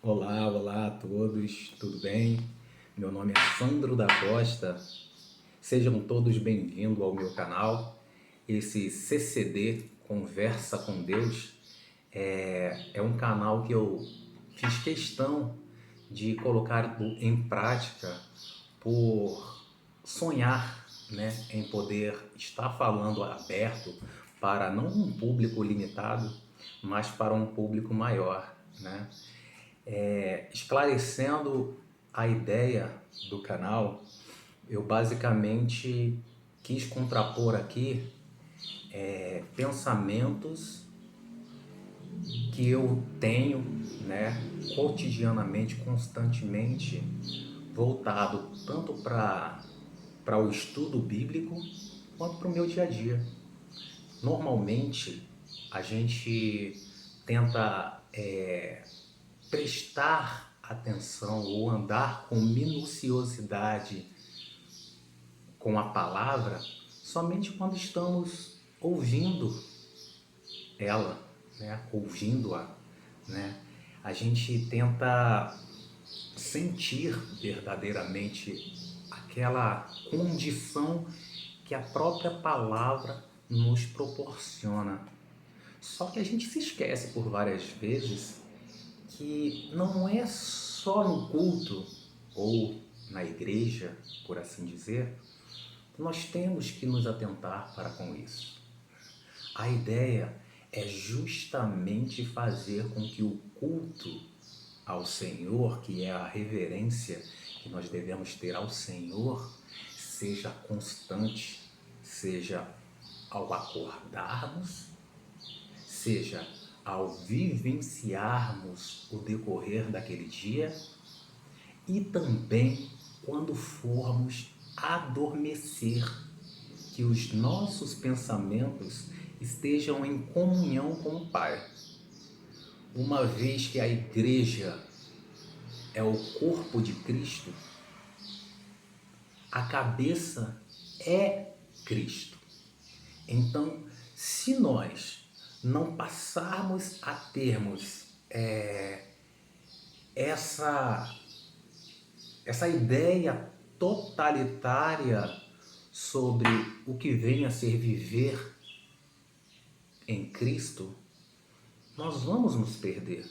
Olá, olá a todos, tudo bem? Meu nome é Sandro da Costa. Sejam todos bem-vindos ao meu canal. Esse CCD Conversa com Deus é um canal que eu fiz questão de colocar em prática por sonhar, né, em poder estar falando aberto para não um público limitado, mas para um público maior, né? Esclarecendo a ideia do canal, eu basicamente quis contrapor aqui pensamentos que eu tenho, né, cotidianamente, constantemente, voltado tanto para o estudo bíblico quanto para o meu dia a dia. Normalmente, a gente tenta prestar atenção ou andar com minuciosidade com a palavra somente quando estamos ouvindo ela, né? Ouvindo-a, né? A gente tenta sentir verdadeiramente aquela condição que a própria palavra nos proporciona. Só que a gente se esquece por várias vezes que não é só no culto ou na igreja, por assim dizer, nós temos que nos atentar para com isso. A ideia é justamente fazer com que o culto ao Senhor, que é a reverência que nós devemos ter ao Senhor, seja constante, seja ao acordarmos, seja ao vivenciarmos o decorrer daquele dia e também quando formos adormecer, que os nossos pensamentos estejam em comunhão com o Pai. Uma vez que a igreja é o corpo de Cristo, a cabeça é Cristo. Então, se nós não passarmos a termos essa essa ideia totalitária sobre o que vem a ser viver em Cristo, nós vamos nos perder,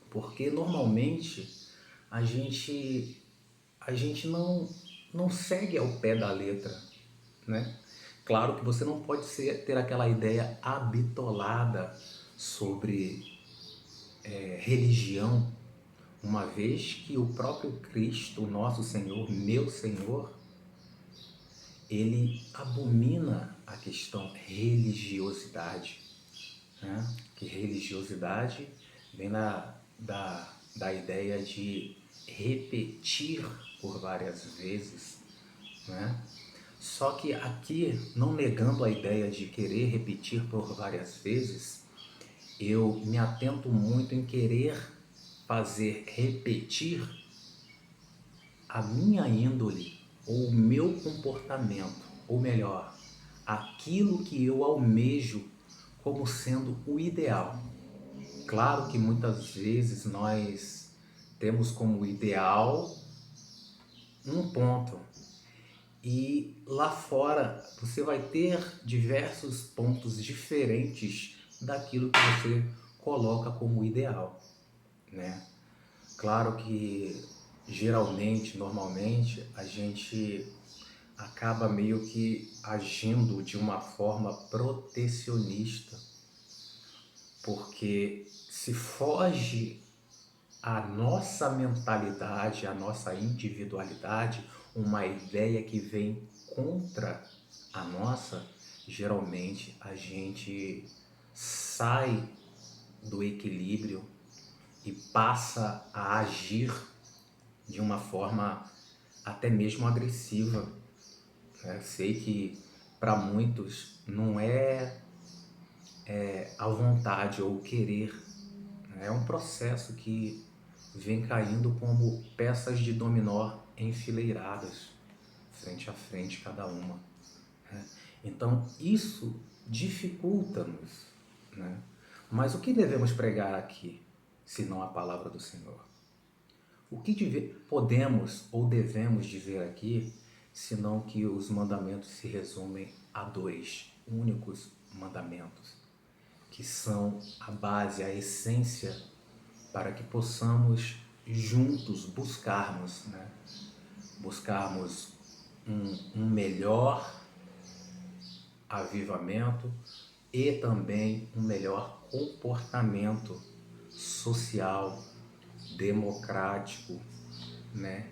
porque normalmente a gente a gente não segue ao pé da letra, né? Claro que você não pode ter aquela ideia habitolada sobre religião, uma vez que o próprio Cristo, o nosso Senhor, meu Senhor, ele abomina a questão religiosidade, né? Que religiosidade vem da ideia de repetir por várias vezes, né? Só que aqui, não negando a ideia de querer repetir por várias vezes, eu me atento muito em querer fazer repetir a minha índole ou o meu comportamento, ou melhor, aquilo que eu almejo como sendo o ideal. Claro que muitas vezes nós temos como ideal um ponto e lá fora você vai ter diversos pontos diferentes daquilo que você coloca como ideal, né? Claro que geralmente, normalmente, a gente acaba meio que agindo de uma forma protecionista, porque se foge a nossa mentalidade, a nossa individualidade, uma ideia que vem contra a nossa, geralmente a gente sai do equilíbrio e passa a agir de uma forma até mesmo agressiva, né? Sei que para muitos não é a vontade ou o querer, né? É um processo que vem caindo como peças de dominó enfileiradas, frente a frente cada uma, né? Então isso dificulta-nos, né? Mas o que devemos pregar aqui? senão a palavra do Senhor? O que podemos ou devemos dizer aqui, senão que os mandamentos se resumem a dois únicos mandamentos, que são a base, a essência para que possamos juntos buscarmos, né? Buscarmos um melhor avivamento e também um melhor comportamento social, democrático, né?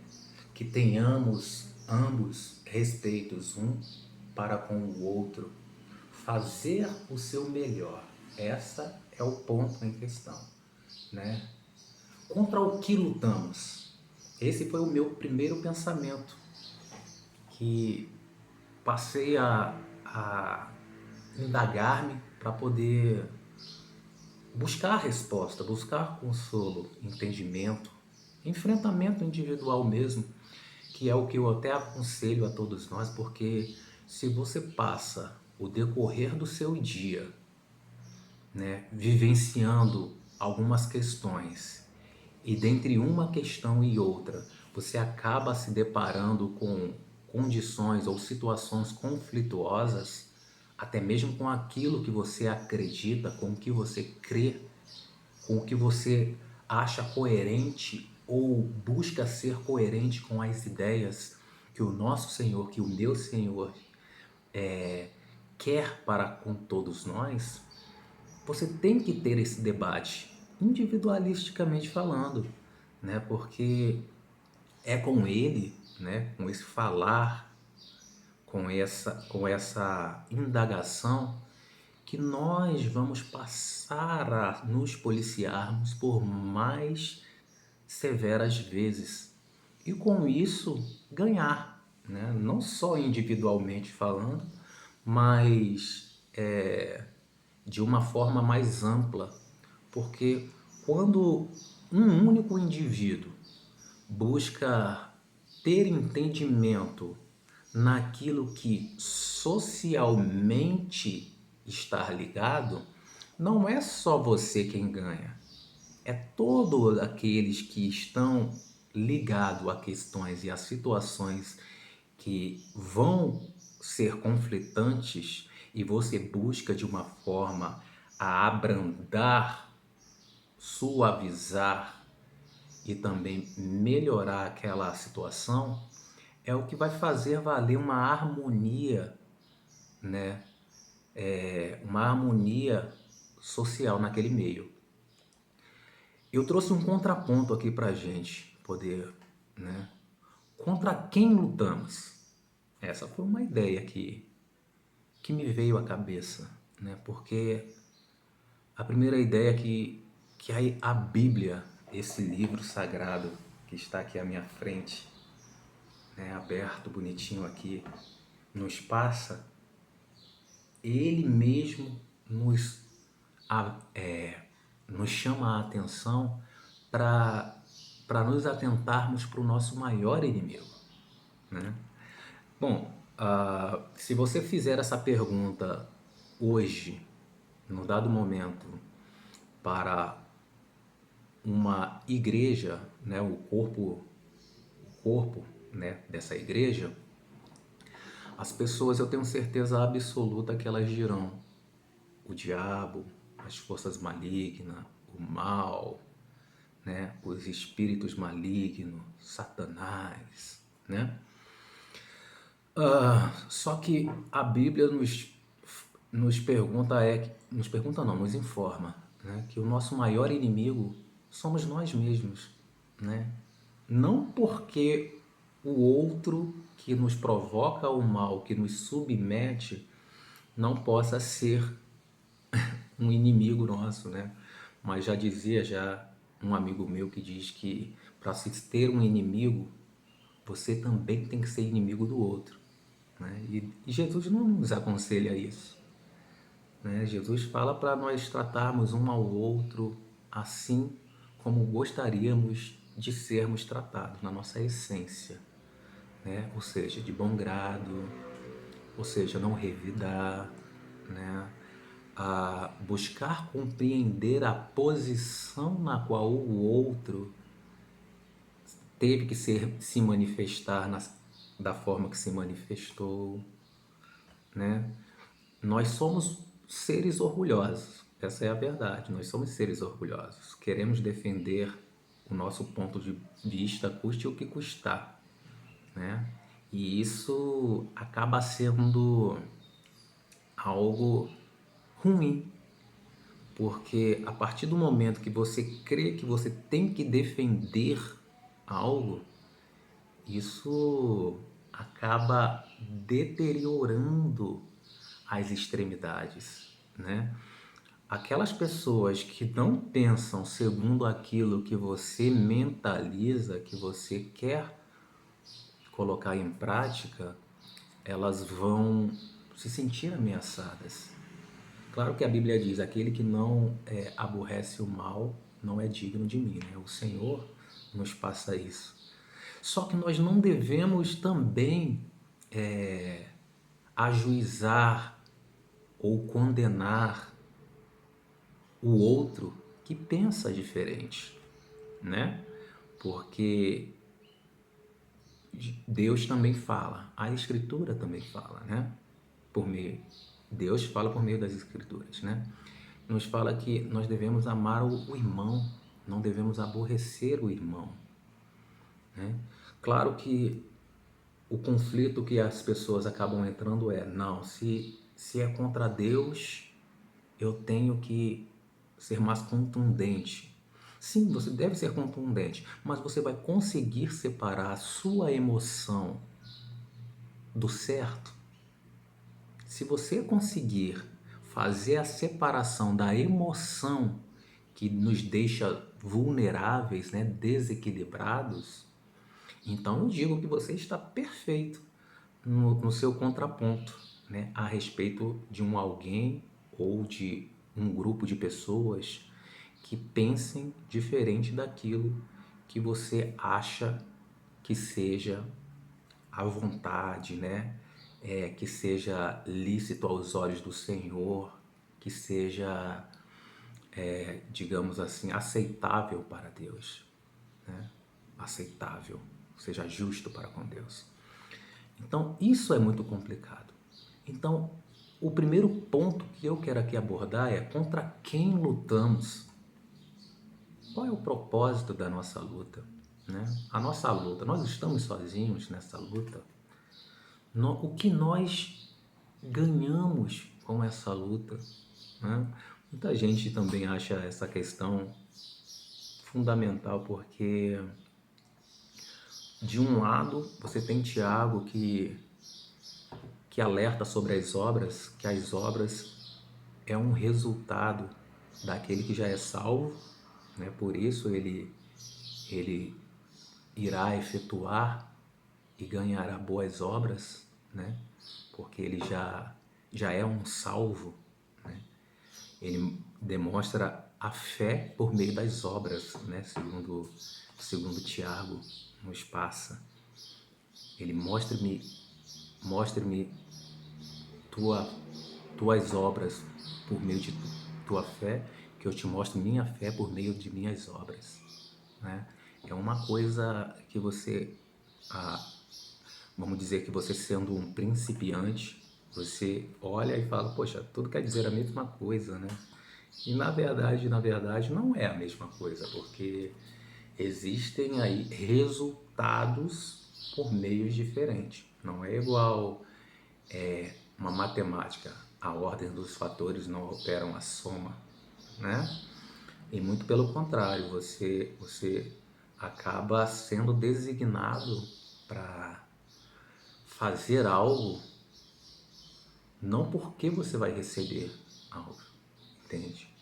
Que tenhamos ambos respeitos um para com o outro, fazer o seu melhor. Essa é o ponto em questão, né? Contra o que lutamos? Esse foi o meu primeiro pensamento, que passei a indagar-me para poder buscar resposta, buscar consolo, entendimento, enfrentamento individual mesmo, que é o que eu até aconselho a todos nós, porque se você passa o decorrer do seu dia, né, vivenciando algumas questões, e dentre uma questão e outra, você acaba se deparando com condições ou situações conflituosas, até mesmo com aquilo que você acredita, com o que você crê, com o que você acha coerente ou busca ser coerente com as ideias que o nosso Senhor, que o meu Senhor quer para com todos nós, você tem que ter esse debate, individualisticamente falando, né? Porque é com ele, né? Com esse falar, com essa indagação, que nós vamos passar a nos policiarmos por mais severas vezes e com isso ganhar, né? Não só individualmente falando, mas de uma forma mais ampla, porque quando um único indivíduo busca ter entendimento naquilo que socialmente está ligado, não é só você quem ganha, é todos aqueles que estão ligados a questões e a situações que vão ser conflitantes e você busca de uma forma a abrandar, suavizar e também melhorar aquela situação, é o que vai fazer valer uma harmonia, né? Uma harmonia social naquele meio. Eu trouxe um contraponto aqui para a gente poder, né? Contra quem lutamos? Essa foi uma ideia que me veio à cabeça, né? Porque a primeira ideia é que a Bíblia, esse livro sagrado que está aqui à minha frente, né, aberto, bonitinho aqui, nos passa, ele mesmo nos chama a atenção para nos atentarmos para o nosso maior inimigo, né? Bom, se você fizer essa pergunta hoje, num dado momento, para uma igreja, né, o corpo, né, dessa igreja, as pessoas, eu tenho certeza absoluta que elas dirão: o diabo, as forças malignas, o mal, né, os espíritos malignos, Satanás, né? Só que a Bíblia nos pergunta, nos pergunta não, nos informa, né, que o nosso maior inimigo somos nós mesmos, né? Não porque o outro que nos provoca o mal, que nos submete, não possa ser um inimigo nosso, né? Mas já dizia já um amigo meu que diz que para se ter um inimigo, você também tem que ser inimigo do outro, né? E Jesus não nos aconselha isso, né? Jesus fala para nós tratarmos um ao outro assim como gostaríamos de sermos tratados na nossa essência, né? Ou seja, de bom grado, ou seja, não revidar, né? a buscar compreender a posição na qual o outro teve que se manifestar da forma que se manifestou, né? Nós somos seres orgulhosos, essa é a verdade. Nós somos seres orgulhosos. Queremos defender o nosso ponto de vista, custe o que custar, né? E isso acaba sendo algo ruim, porque a partir do momento que você crê que você tem que defender algo, isso acaba deteriorando as extremidades, né? Aquelas pessoas que não pensam segundo aquilo que você mentaliza, que você quer colocar em prática, elas vão se sentir ameaçadas. Claro que a Bíblia diz: aquele que não aborrece o mal não é digno de mim, né? O Senhor nos passa isso. Só que nós não devemos também ajuizar ou condenar o outro que pensa diferente, né? Porque Deus também fala, a Escritura também fala, né? Por meio, Deus fala por meio das Escrituras, né? Nos fala que nós devemos amar o irmão, não devemos aborrecer o irmão, né? Claro que o conflito que as pessoas acabam entrando não, se é contra Deus, eu tenho que ser mais contundente. Sim, você deve ser contundente, mas você vai conseguir separar a sua emoção do certo? Se você conseguir fazer a separação da emoção que nos deixa vulneráveis, né, desequilibrados, então eu digo que você está perfeito no seu contraponto, né, a respeito de um alguém ou de um grupo de pessoas que pensem diferente daquilo que você acha que seja à vontade, né? Que seja lícito aos olhos do Senhor, que seja, digamos assim, aceitável para Deus, né? Aceitável, seja justo para com Deus. Então, isso é muito complicado. Então, o primeiro ponto que eu quero aqui abordar é contra quem lutamos. Qual é o propósito da nossa luta, né? A nossa luta, nós estamos sozinhos nessa luta? O que nós ganhamos com essa luta, né? Muita gente também acha essa questão fundamental porque, de um lado, você tem Tiago que alerta sobre as obras, que as obras é um resultado daquele que já é salvo, né? Por isso ele irá efetuar e ganhará boas obras, né? Porque ele já é um salvo, né? Ele demonstra a fé por meio das obras, né? Segundo Tiago nos passa. Ele mostre-me tuas obras por meio de tua fé, que eu te mostre minha fé por meio de minhas obras, né? É uma coisa que você, vamos dizer que você sendo um principiante, você olha e fala, poxa, tudo quer dizer a mesma coisa, né? E na verdade não é a mesma coisa, porque existem aí resultados por meios diferentes. Não é igual uma matemática, a ordem dos fatores não alteram a soma, né? E muito pelo contrário, você acaba sendo designado para fazer algo não porque você vai receber algo, entende?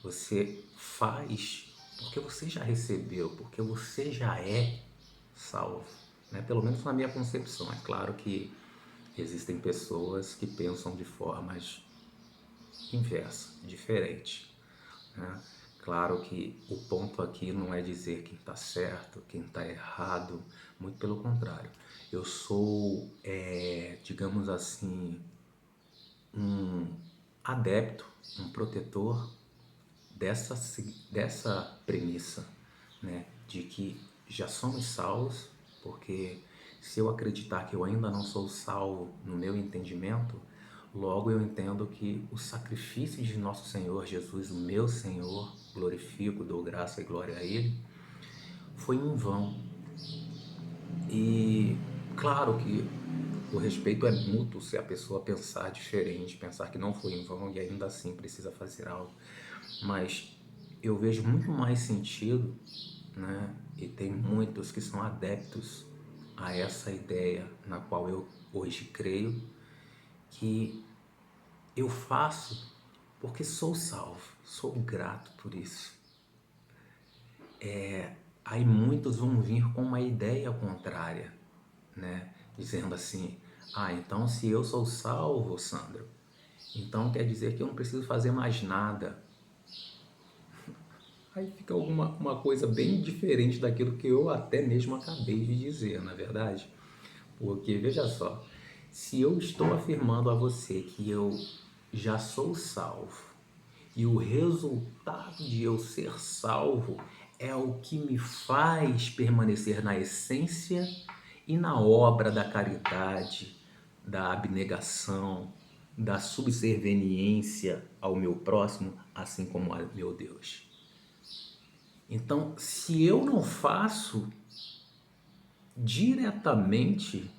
Você faz porque você já recebeu, porque você já é salvo, né? Pelo menos na minha concepção. É claro que existem pessoas que pensam de formas inversa, diferente, né? Claro que o ponto aqui não é dizer quem está certo, quem está errado, muito pelo contrário. Eu sou, digamos assim, um adepto, um protetor dessa premissa, né, de que já somos salvos, porque se eu acreditar que eu ainda não sou salvo no meu entendimento, logo eu entendo que o sacrifício de nosso Senhor Jesus, o meu Senhor, glorifico, dou graça e glória a Ele, foi em vão. E claro que o respeito é mútuo se a pessoa pensar diferente, pensar que não foi em vão e ainda assim precisa fazer algo. Mas eu vejo muito mais sentido, né? E tem muitos que são adeptos a essa ideia na qual eu hoje creio, que eu faço porque sou salvo, sou grato por isso. Aí muitos vão vir com uma ideia contrária, né? Dizendo assim, então se eu sou salvo, Sandro, então quer dizer que eu não preciso fazer mais nada. Aí fica uma coisa bem diferente daquilo que eu até mesmo acabei de dizer, na verdade. Porque, veja só, se eu estou afirmando a você que eu já sou salvo, e o resultado de eu ser salvo é o que me faz permanecer na essência e na obra da caridade, da abnegação, da subserviência ao meu próximo, assim como ao meu Deus. Então, se eu não faço diretamente,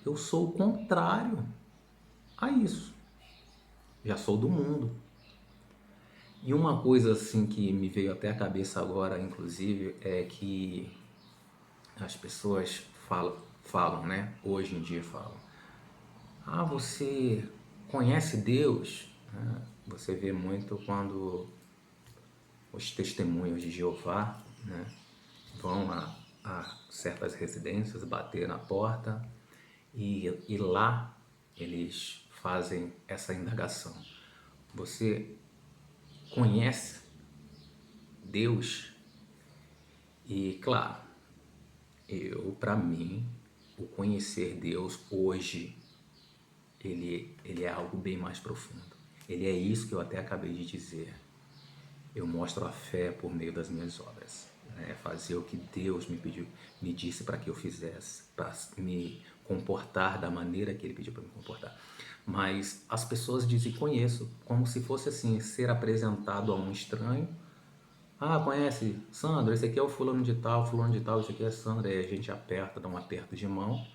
eu sou o contrário a isso. Já sou do mundo. E uma coisa assim que me veio até a cabeça agora, inclusive, é que as pessoas falam, né? Hoje em dia falam. Você conhece Deus? Você vê muito quando os testemunhos de Jeová, né, vão a certas residências bater na porta e lá eles fazem essa indagação. Você conhece Deus? E claro, para mim, o conhecer Deus hoje, ele é algo bem mais profundo. Ele é isso que eu até acabei de dizer. Eu mostro a fé por meio das minhas obras. Né? Fazer o que Deus me pediu, me disse para que eu fizesse, para me comportar da maneira que Ele pediu para me comportar. Mas as pessoas dizem conheço, como se fosse assim, ser apresentado a um estranho. Conhece? Sandro, esse aqui é o fulano de tal, esse aqui é Sandro. Aí a gente aperta, dá um aperto de mão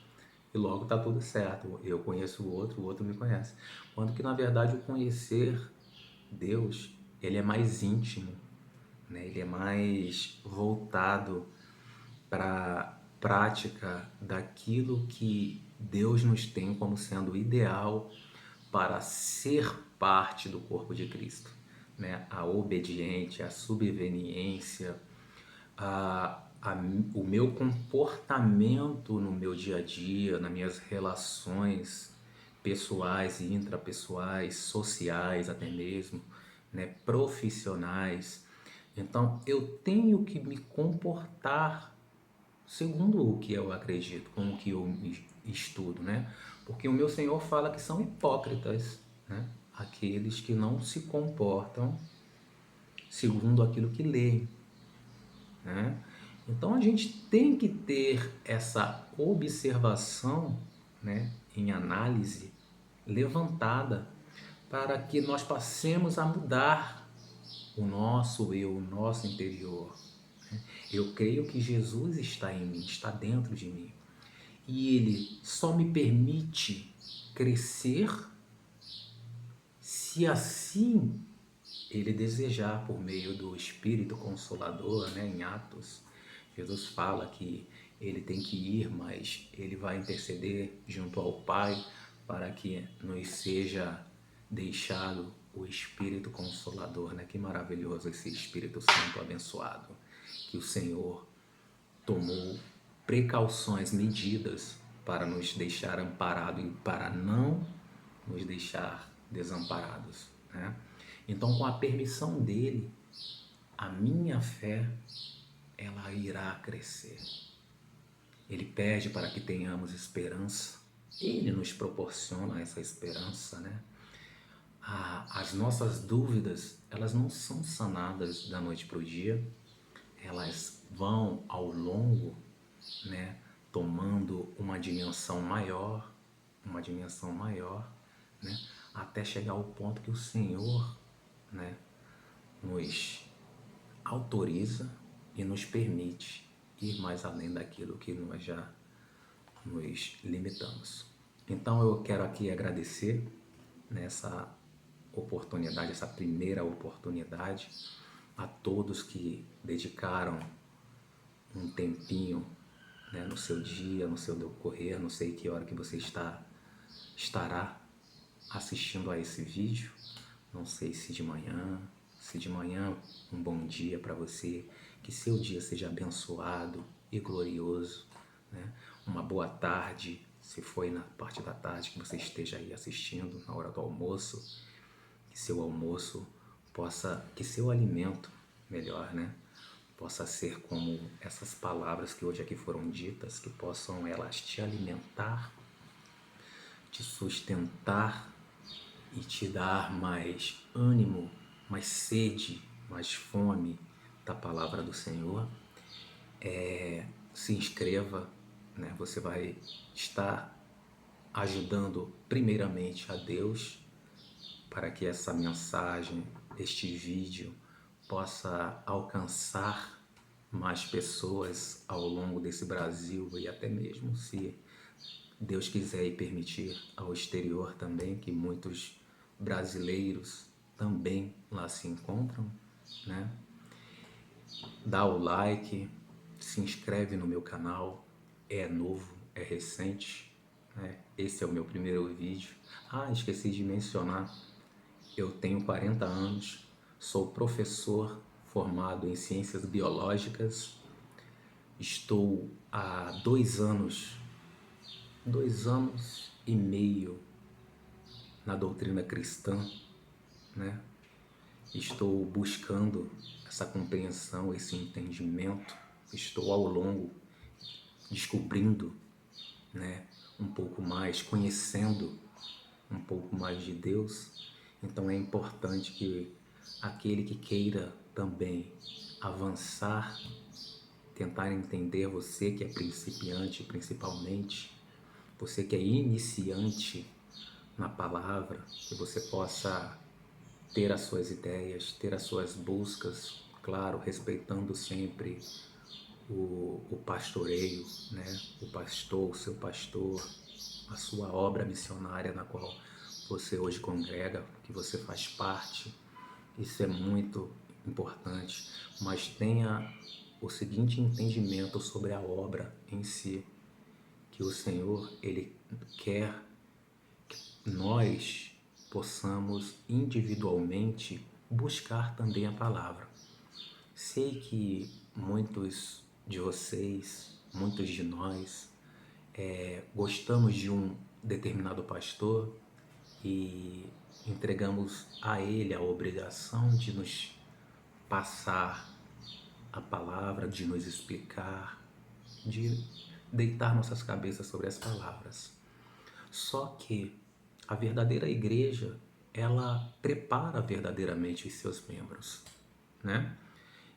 e logo tá tudo certo. Eu conheço o outro me conhece. Quando que na verdade o conhecer Deus, ele é mais íntimo, né? Ele é mais voltado para a prática daquilo que Deus nos tem como sendo ideal para ser parte do corpo de Cristo, né? A obediência, a subveniência, o meu comportamento no meu dia a dia, nas minhas relações pessoais e intrapessoais, sociais até mesmo, né, profissionais. Então eu tenho que me comportar segundo o que eu acredito, com o que eu estudo, né? Porque o meu Senhor fala que são hipócritas, né? Aqueles que não se comportam segundo aquilo que leem, né? Então a gente tem que ter essa observação, né, em análise levantada para que nós passemos a mudar o nosso eu, o nosso interior. Eu creio que Jesus está em mim, está dentro de mim. E Ele só me permite crescer se assim Ele desejar, por meio do Espírito Consolador, né, em Atos. Jesus fala que Ele tem que ir, mas Ele vai interceder junto ao Pai para que nos seja deixado o Espírito Consolador, né? Que maravilhoso esse Espírito Santo abençoado, que o Senhor tomou precauções, medidas para nos deixar amparados e para não nos deixar desamparados, né? Então, com a permissão dele, a minha fé, ela irá crescer. Ele pede para que tenhamos esperança. Ele nos proporciona essa esperança, né? As nossas dúvidas, elas não são sanadas da noite para o dia, elas vão ao longo, né, tomando uma dimensão maior, né, até chegar ao ponto que o Senhor, né, nos autoriza e nos permite ir mais além daquilo que nós já nos limitamos. Então eu quero aqui agradecer nessa oportunidade, essa primeira oportunidade, a todos que dedicaram um tempinho, né, no seu dia, no seu decorrer, não sei que hora que você estará assistindo a esse vídeo, não sei se de manhã um bom dia para você, que seu dia seja abençoado e glorioso, né? Uma boa tarde, se foi na parte da tarde que você esteja aí assistindo, na hora do almoço, que seu almoço que seu alimento, melhor, né? Possa ser como essas palavras que hoje aqui foram ditas, que possam elas te alimentar, te sustentar e te dar mais ânimo, mais sede, mais fome da palavra do Senhor. Se inscreva, né? Você vai estar ajudando primeiramente a Deus para que essa mensagem, este vídeo, possa alcançar mais pessoas ao longo desse Brasil e até mesmo, se Deus quiser e permitir, ao exterior também, que muitos brasileiros também lá se encontram, né? Dá o like, se inscreve no meu canal, é novo, é recente, né? Esse é o meu primeiro vídeo. Esqueci de mencionar, eu tenho 40 anos, sou professor formado em Ciências Biológicas, estou há 2 anos e meio na doutrina cristã, né? Estou buscando essa compreensão, esse entendimento, estou ao longo descobrindo, né, um pouco mais, conhecendo um pouco mais de Deus. Então é importante que aquele que queira também avançar, tentar entender, você que é principiante principalmente, você que é iniciante na palavra, que você possa ter as suas ideias, ter as suas buscas, claro, respeitando sempre o pastoreio, né? O pastor, o seu pastor, a sua obra missionária na qual você hoje congrega, que você faz parte. Isso é muito importante, mas tenha o seguinte entendimento sobre a obra em si, que o Senhor, Ele quer que nós possamos individualmente buscar também a palavra. Sei que muitos de vocês, muitos de nós, gostamos de um determinado pastor e entregamos a ele a obrigação de nos passar a palavra, de nos explicar, de deitar nossas cabeças sobre as palavras. Só que a verdadeira igreja, ela prepara verdadeiramente os seus membros, né?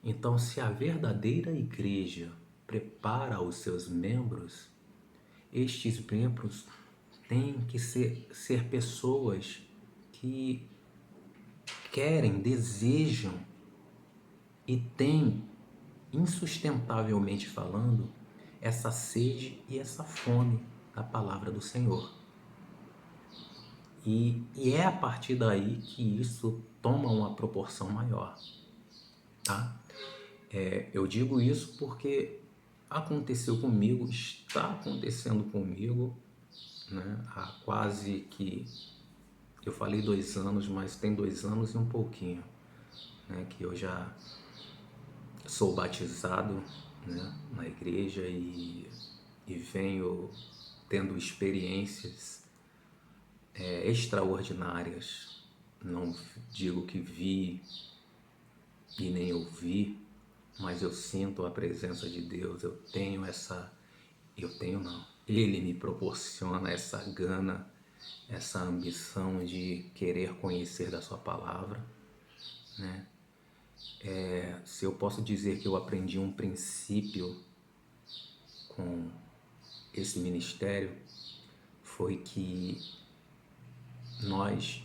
Então, se a verdadeira igreja prepara os seus membros, estes membros têm que ser pessoas que querem, desejam e têm, insustentavelmente falando, essa sede e essa fome da palavra do Senhor. E é a partir daí que isso toma uma proporção maior, tá? Eu digo isso porque aconteceu comigo, está acontecendo comigo, né? Há quase que, eu falei 2 anos, mas tem 2 anos e um pouquinho, né? Que eu já sou batizado, né, na igreja e venho tendo experiências extraordinárias. Não digo que vi e nem ouvi, mas eu sinto a presença de Deus. Ele me proporciona essa gana essa ambição de querer conhecer da sua palavra, né? Se eu posso dizer que eu aprendi um princípio com esse ministério, foi que nós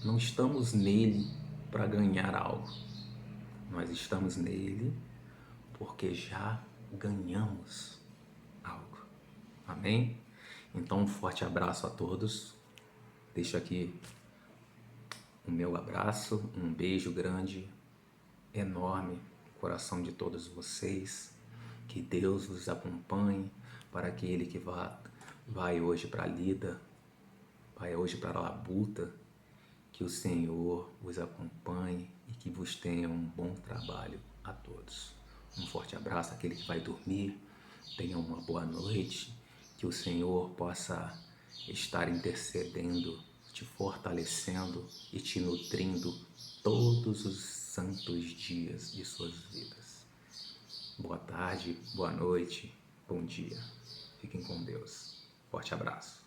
não estamos nele para ganhar algo, nós estamos nele porque já ganhamos algo. Amém? Então, um forte abraço a todos. Deixo aqui o meu abraço, um beijo grande, enorme no coração de todos vocês. Que Deus os acompanhe, para aquele que vai hoje para Lida, vai hoje para Labuta, que o Senhor os acompanhe e que vos tenha um bom trabalho a todos. Um forte abraço àquele que vai dormir, tenha uma boa noite, que o Senhor possa estar intercedendo, te fortalecendo e te nutrindo todos os santos dias de suas vidas. Boa tarde, boa noite, bom dia. Fiquem com Deus. Forte abraço.